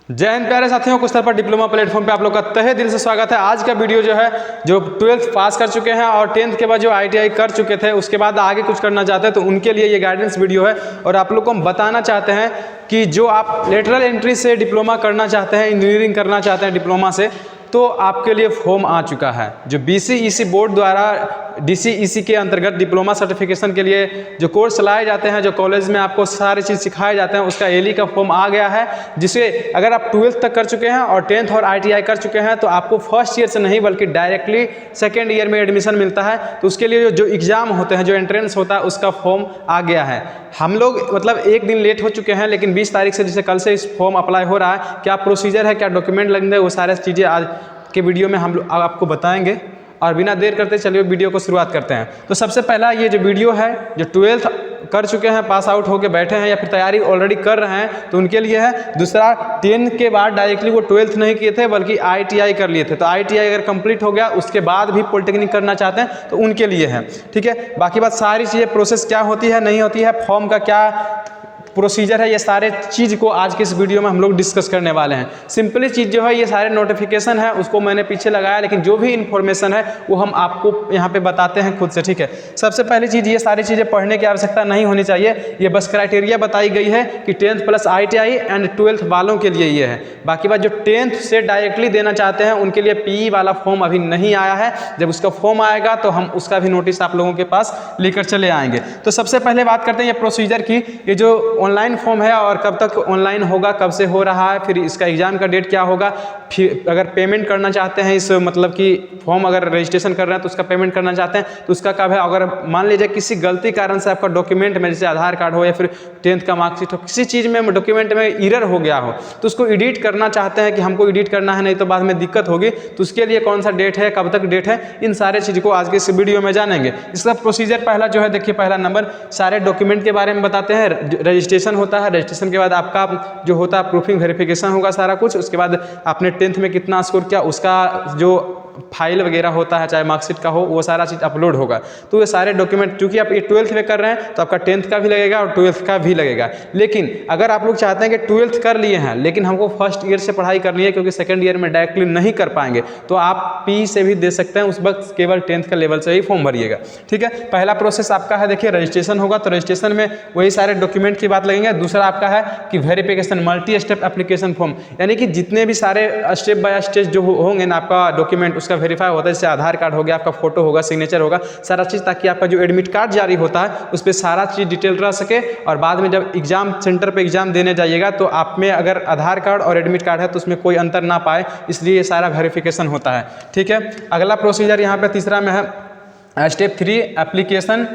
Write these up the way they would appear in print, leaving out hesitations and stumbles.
जय हिंद प्यारे साथियों, कुछ पर डिप्लोमा प्लेटफॉर्म पे आप लोग का तहे दिल से स्वागत है। आज का वीडियो जो है, जो 12th पास कर चुके हैं और 10th के बाद जो ITI कर चुके थे, उसके बाद आगे कुछ करना चाहते हैं तो उनके लिए ये गाइडेंस वीडियो है। और आप लोग को हम बताना चाहते हैं कि जो आप लेटरल एंट्री से डिप्लोमा करना चाहते हैं, इंजीनियरिंग करना चाहते हैं डिप्लोमा से, तो आपके लिए फॉर्म आ चुका है। जो BCEC बोर्ड द्वारा DCEC के अंतर्गत डिप्लोमा सर्टिफिकेशन के लिए जो कोर्स चलाए जाते हैं, जो कॉलेज में आपको सारी चीज़ सिखाए जाते हैं, उसका ELI का फॉर्म आ गया है। जिसे अगर आप 12th तक कर चुके हैं और 10th और ITI कर चुके हैं तो आपको फर्स्ट ईयर से नहीं बल्कि डायरेक्टली सेकेंड ईयर में एडमिशन मिलता है। तो उसके लिए जो एग्ज़ाम होते हैं, जो एंट्रेंस होता है, उसका फॉर्म आ गया है। हम लोग मतलब एक दिन लेट हो चुके हैं, लेकिन 20 तारीख से, जैसे कल से इस फॉर्म अप्लाई हो रहा है। क्या प्रोसीजर है, क्या डॉक्यूमेंट लगेंगे, वो सारे चीज़ें आज के वीडियो में हम लोग आपको बताएंगे। और बिना देर करते चलिए वीडियो को शुरुआत करते हैं। तो सबसे पहला ये जो वीडियो है, जो 12th कर चुके हैं, पास आउट होकर बैठे हैं या फिर तैयारी ऑलरेडी कर रहे हैं, तो उनके लिए है। दूसरा, 10 के बाद डायरेक्टली वो 12th नहीं किए थे बल्कि ITI कर लिए थे, तो ITI अगर कंप्लीट हो गया उसके बाद भी पॉलिटेक्निक करना चाहते हैं तो उनके लिए है। ठीक है, बाकी बात सारी चीज़ें प्रोसेस क्या होती है, नहीं होती है, फॉर्म का क्या प्रोसीजर है, ये सारे चीज़ को आज के इस वीडियो में हम लोग डिस्कस करने वाले हैं। सिंपली चीज़ जो है, ये सारे नोटिफिकेशन है उसको मैंने पीछे लगाया, लेकिन जो भी इन्फॉर्मेशन है वो हम आपको यहाँ पे बताते हैं खुद से। ठीक है, सबसे पहली चीज़, ये सारी चीज़ें पढ़ने की आवश्यकता नहीं होनी चाहिए। ये बस क्राइटेरिया बताई गई है कि 10th plus ITI and 12th वालों के लिए ये है। बाकी बात जो 10th से डायरेक्टली देना चाहते हैं उनके लिए PE वाला फॉर्म अभी नहीं आया है। जब उसका फॉर्म आएगा तो हम उसका भी नोटिस आप लोगों के पास लेकर चले आएंगे। तो सबसे पहले बात करते हैं ये प्रोसीजर की। ये जो ऑनलाइन फॉर्म है और कब तक ऑनलाइन होगा, कब से हो रहा है, फिर इसका एग्जाम का डेट क्या होगा, फिर अगर पेमेंट करना चाहते हैं, इस मतलब कि फॉर्म अगर रजिस्ट्रेशन कर रहे हैं तो उसका पेमेंट करना चाहते हैं तो उसका कब है। अगर मान लीजिए किसी गलती कारण से आपका डॉक्यूमेंट में, जैसे आधार कार्ड हो या फिर 10th का मार्कशीट हो, किसी चीज़ में डॉक्यूमेंट में एरर हो गया हो, तो उसको एडिट करना चाहते हैं कि हमको एडिट करना है, नहीं तो बाद में दिक्कत होगी, तो उसके लिए कौन सा डेट है, कब तक डेट है, इन सारे चीज़ को आज के इस वीडियो में जानेंगे। इसका प्रोसीजर पहला जो है, देखिए पहला नंबर, सारे डॉक्यूमेंट के बारे में बताते हैं। रजिस्ट्रेशन होता है, रजिस्ट्रेशन के बाद आपका जो होता है प्रूफिंग वेरिफिकेशन होगा सारा कुछ। उसके बाद आपने 10th में कितना स्कोर किया, उसका जो फाइल वगैरह होता है, चाहे मार्कशीट का हो, वो सारा चीज़ अपलोड होगा। तो ये सारे डॉक्यूमेंट, क्योंकि आप ये 12th में कर रहे हैं तो आपका 10th का भी लगेगा और 12th का भी लगेगा। लेकिन अगर आप लोग चाहते हैं कि 12th कर लिए हैं लेकिन हमको फर्स्ट ईयर से पढ़ाई करनी है, क्योंकि सेकंड ईयर में डायरेक्टली नहीं कर पाएंगे, तो आप PE से भी दे सकते हैं। उस वक्त केवल 10th का लेवल से ही फॉर्म भरिएगा। ठीक है, पहला प्रोसेस आपका है, देखिए रजिस्ट्रेशन होगा, तो रजिस्ट्रेशन में वही सारे डॉक्यूमेंट की बात लगेंगे। दूसरा आपका है कि verification, multi step application form, यानी कि जितने भी सारे स्टेप बाय स्टेप जो होंगे ना, आपका डॉक्यूमेंट उसका वेरीफाई होता है। जैसे आधार कार्ड हो गया, आपका फोटो होगा, सिग्नेचर होगा, सारा चीज़, ताकि आपका जो एडमिट कार्ड जारी होता है उस पर सारा चीज़ डिटेल रह सके। और बाद में जब एग्जाम सेंटर पे एग्जाम देने जाइएगा तो आप में अगर आधार कार्ड और एडमिट कार्ड है तो उसमें कोई अंतर ना पाए, इसलिए ये सारा वेरिफिकेशन होता है। ठीक है, अगला प्रोसीजर यहाँ पे तीसरा में है step 3, application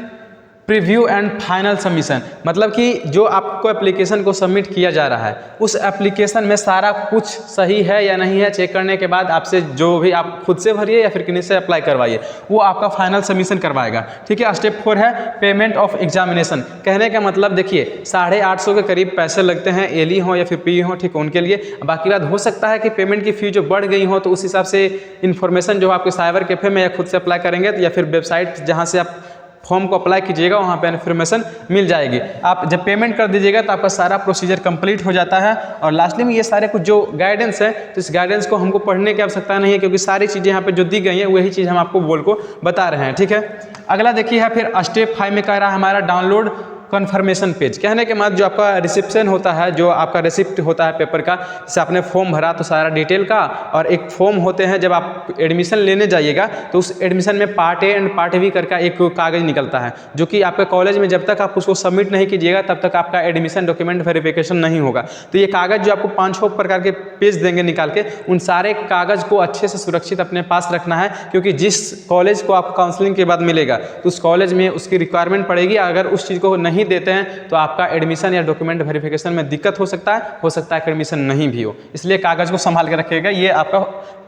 preview and final submission. मतलब कि जो आपको एप्लीकेशन को सबमिट किया जा रहा है, उस एप्लीकेशन में सारा कुछ सही है या नहीं है, चेक करने के बाद आपसे जो भी आप खुद से भरिए या फिर किसी से अप्लाई करवाइए, वो आपका फाइनल सबमिशन करवाएगा। ठीक है, स्टेप 4 है पेमेंट ऑफ एग्जामिनेशन। कहने का मतलब देखिए 850 के करीब पैसे लगते हैं, ELI हो या फिर PE हो, ठीक है, उनके लिए। बाकी बात हो सकता है कि पेमेंट की फ़ी जो बढ़ गई हो, तो उस हिसाब से इन्फॉर्मेशन जो आपके साइबर कैफे में या खुद से अप्लाई करेंगे या फिर वेबसाइट जहाँ से आप फॉर्म को अप्लाई कीजिएगा वहाँ पे इन्फॉर्मेशन मिल जाएगी। आप जब पेमेंट कर दीजिएगा तो आपका सारा प्रोसीजर कंप्लीट हो जाता है। और लास्टली में ये सारे कुछ जो गाइडेंस है, तो इस गाइडेंस को हमको पढ़ने की आवश्यकता नहीं है, क्योंकि सारी चीज़ें यहाँ पे जो दी गई हैं वही चीज़ हम आपको बोल को बता रहे हैं। ठीक है, अगला देखिए है फिर स्टेप 5 में कह रहा है हमारा डाउनलोड कन्फर्मेशन पेज। कहने के बाद जो आपका रिसिप्शन होता है, जो आपका रिसिप्ट होता है पेपर का, जैसे आपने फॉर्म भरा तो सारा डिटेल का, और एक फॉर्म होते हैं जब आप एडमिशन लेने जाइएगा तो उस एडमिशन में part A and part B करके एक कागज़ निकलता है, जो कि आपके कॉलेज में जब तक आप उसको सबमिट नहीं कीजिएगा तब तक आपका एडमिशन डॉक्यूमेंट वेरिफिकेशन नहीं होगा। तो ये कागज़ जो आपको 5-6 प्रकार के पेज देंगे निकाल के, उन सारे कागज़ को अच्छे से सुरक्षित अपने पास रखना है, क्योंकि जिस कॉलेज को आप काउंसलिंग के बाद मिलेगा तो उस कॉलेज में उसकी रिक्वायरमेंट पड़ेगी। अगर उस चीज़ को नहीं देते हैं तो आपका एडमिशन या डॉक्यूमेंट वेरिफिकेशन में दिक्कत हो सकता है कि एडमिशन नहीं भी हो। इसलिए कागज़ को संभाल के रखिएगा, ये आपका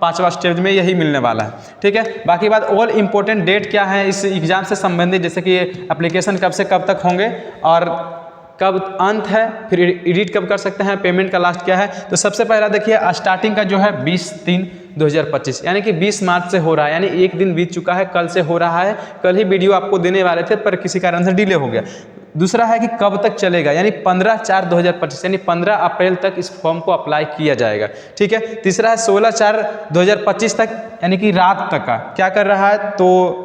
5वां स्टेज में यही मिलने वाला है। ठीक है, बाकी बात ऑल इंपॉर्टेंट डेट क्या है इस एग्जाम से संबंधित, जैसे कि एप्लीकेशन कब से कब तक होंगे और कब अंत है, फिर एडिट कब कर सकते हैं, पेमेंट का लास्ट क्या है। तो सबसे पहला देखिए स्टार्टिंग का जो है 20/3/2025, यानी कि 20 मार्च से हो रहा है, यानी एक दिन बीत चुका है, कल से हो रहा है। कल ही वीडियो आपको देने वाले थे पर किसी कारण से डिले हो गया। दूसरा है कि कब तक चलेगा, यानी 15/4/2025 यानी 15 अप्रैल तक इस फॉर्म को अप्लाई किया जाएगा। ठीक है। तीसरा है 16/4/2025 तक, यानी कि रात तक का क्या कर रहा है, तो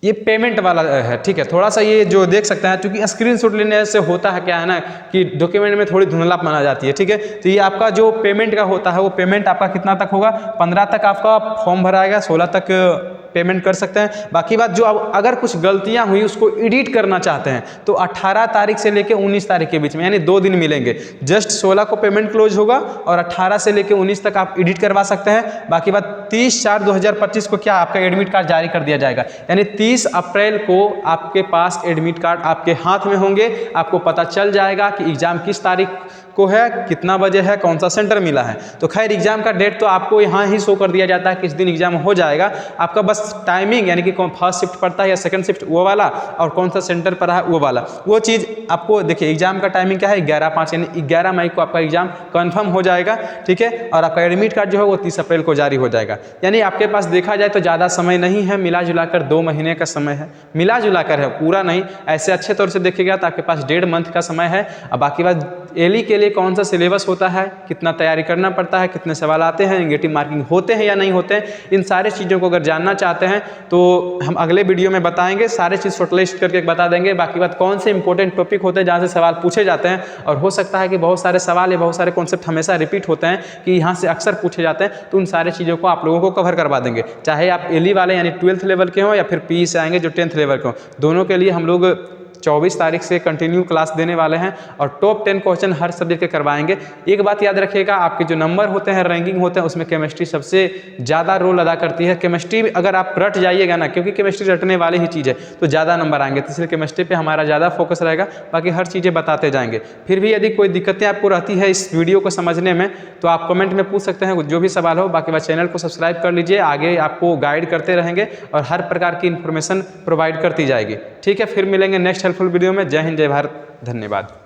ये पेमेंट वाला है। ठीक है। थोड़ा सा ये जो देख सकते हैं, क्योंकि स्क्रीनशॉट लेने से होता है क्या है ना कि डॉक्यूमेंट में थोड़ी धुंधलापन आ जाती है। ठीक है। तो ये आपका जो पेमेंट का होता है वो पेमेंट आपका कितना तक होगा, 15 तक आपका फॉर्म भराएगा, 16 तक पेमेंट कर सकते हैं। बाकी बात जो अगर कुछ गलतियां हुई उसको एडिट करना चाहते हैं तो 18 तारीख से लेके 19 तारीख के बीच में, यानी 2 दिन मिलेंगे। जस्ट 16 को पेमेंट क्लोज होगा और 18 से लेके 19 तक आप एडिट करवा सकते हैं। बाकी बात 30/4/2025 को क्या आपका एडमिट कार्ड जारी कर दिया जाएगा, यानी 30 अप्रैल को आपके पास एडमिट कार्ड आपके हाथ में होंगे। आपको पता चल जाएगा कि एग्जाम किस तारीख को है, कितना बजे है, कौन सा सेंटर मिला है। तो खैर एग्जाम का डेट तो आपको यहाँ ही शो कर दिया जाता है किस दिन एग्जाम हो जाएगा। आपका बस टाइमिंग, यानी कि कौन फर्स्ट शिफ्ट पड़ता है या सेकंड शिफ्ट वो वाला, और कौन सा सेंटर पर है वो वाला, वो चीज़ आपको देखिए। एग्जाम का टाइमिंग क्या है, 11/5 यानी 11 मई को आपका एग्जाम कन्फर्म हो जाएगा। ठीक है। और आपका एडमिट कार्ड जो है वो 30 अप्रैल को जारी हो जाएगा। यानी आपके पास देखा जाए तो ज़्यादा समय नहीं है, मिला जुलाकर 2 महीने का समय है। मिला जुलाकर है, पूरा नहीं। ऐसे अच्छे तौर से देखेगा तो आपके पास 1.5 मंथ का समय है। अब बाकी बात एली के लिए कौन सा सिलेबस होता है, कितना तैयारी करना पड़ता है, कितने सवाल आते हैं, नेगेटिव मार्किंग होते हैं या नहीं होते हैं, इन सारे चीज़ों को अगर जानना चाहते हैं तो हम अगले वीडियो में बताएंगे। सारे चीज़ शॉर्टलिस्ट करके बता देंगे। बाकी बात कौन से इंपॉर्टेंट टॉपिक होते हैं जहाँ से सवाल पूछे जाते हैं, और हो सकता है कि बहुत सारे सवाल या बहुत सारे कॉन्सेप्ट हमेशा रिपीट होते हैं कि यहाँ से अक्सर पूछे जाते हैं, तो उन सारे चीज़ों को आप लोगों को कवर करवा देंगे। चाहे आप एली वाले यानी 12th लेवल के हों या फिर पी से आएंगे जो 10th लेवल के हों, दोनों के लिए हम लोग 24 तारीख से कंटिन्यू क्लास देने वाले हैं और टॉप 10 क्वेश्चन हर सब्जेक्ट के करवाएंगे। एक बात याद रखिएगा, आपके जो नंबर होते हैं, रैंकिंग होते हैं, उसमें केमिस्ट्री सबसे ज़्यादा रोल अदा करती है। केमिस्ट्री अगर आप रट जाइएगा ना, क्योंकि केमिस्ट्री रटने वाली ही चीज़ है, तो ज़्यादा नंबर आएंगे। तो इसलिए केमिस्ट्री पे हमारा ज़्यादा फोकस रहेगा, बाकी हर चीज़ें बताते जाएंगे। फिर भी यदि कोई दिक्कतें आपको रहती है इस वीडियो को समझने में तो आप कमेंट में पूछ सकते हैं, जो भी सवाल हो। बाकी बात चैनल को सब्सक्राइब कर लीजिए, आगे आपको गाइड करते रहेंगे और हर प्रकार की इन्फॉर्मेशन प्रोवाइड करती जाएगी। ठीक है। फिर मिलेंगे नेक्स्ट हेल्पफुल वीडियो में। जय हिंद, जय भारत, धन्यवाद।